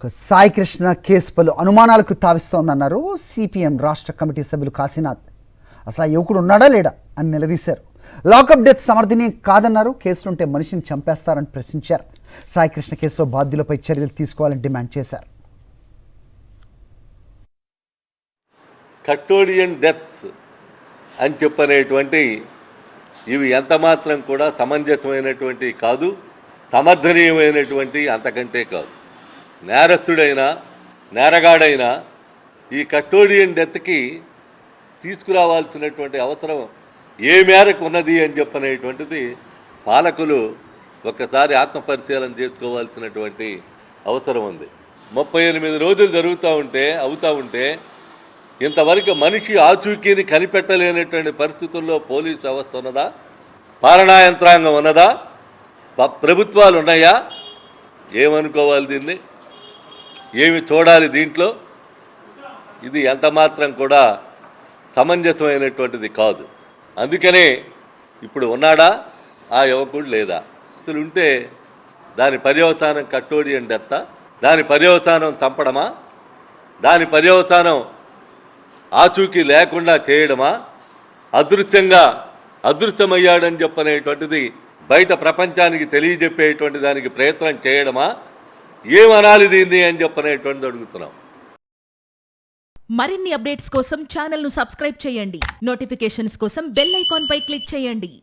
Sai Krishna case పలు అనుమానాలకు తావిస్తోందన్నారు CPM రాష్ట్ర కమిటీ సభ్యులు కాశీనాథ్. అసలు ఆ యువకుడు ఉన్నాడా లేడా అని నిలదీశారు. లాకప్ డెత్ సమర్థనీయం కాదన్నారు. కేసులుంటే మనిషిని చంపేస్తారని ప్రశ్నించారు. సాయి కృష్ణ కేసులో బాధ్యులపై చర్యలు తీసుకోవాలని డిమాండ్ చేశారు. కస్టోడియన్ డెత్స్ అని చెప్పనేటువంటి ఇవి ఎంత మాత్రం కూడా సమంజసమైనటువంటి కాదు, సమర్థనీయమైనటువంటి అంతకంటే కాదు. నేరస్తుడైనా నేరగాడైనా ఈ కస్టోడియన్ డెత్కి తీసుకురావాల్సినటువంటి అవసరం ఏ మేరకు ఉన్నది అని చెప్పనేటువంటిది పాలకులు ఒక్కసారి ఆత్మపరిశీలన చేసుకోవాల్సినటువంటి అవసరం ఉంది. 38 రోజులు అవుతూ ఉంటే ఇంతవరకు మనిషి ఆచూకీని కనిపెట్టలేనటువంటి పరిస్థితుల్లో పోలీసు వ్యవస్థ ఉన్నదా, పాలనా యంత్రాంగం ఉన్నదా, ప్రభుత్వాలు ఉన్నాయా? ఏమనుకోవాలి దీన్ని? ఏమి చూడాలి దీంట్లో? ఇది ఎంత మాత్రం కూడా సమంజసమైనటువంటిది కాదు. అందుకనే ఇప్పుడు ఉన్నాడా ఆ యువకుడు లేదా? అసలు ఉంటే దాని పర్యవసానం కస్టోడియన్ డెత్తా? దాని పర్యవసానం చంపడమా? దాని పర్యవసానం ఆచూకీ లేకుండా చేయడమా? అదృశ్యమయ్యాడని చెప్పనేటువంటిది బయట ప్రపంచానికి తెలియజెప్పేటువంటి దానికి ప్రయత్నం చేయడమా? ఏమనాలి దీన్ని అని చెప్పనేటువంటిది అడుగుతున్నాం. మరిన్ని అప్డేట్స్ కోసం ఛానల్ ను సబ్స్క్రైబ్ చేయండి. నోటిఫికేషన్స్ కోసం బెల్ ఐకాన్ పై క్లిక్ చేయండి.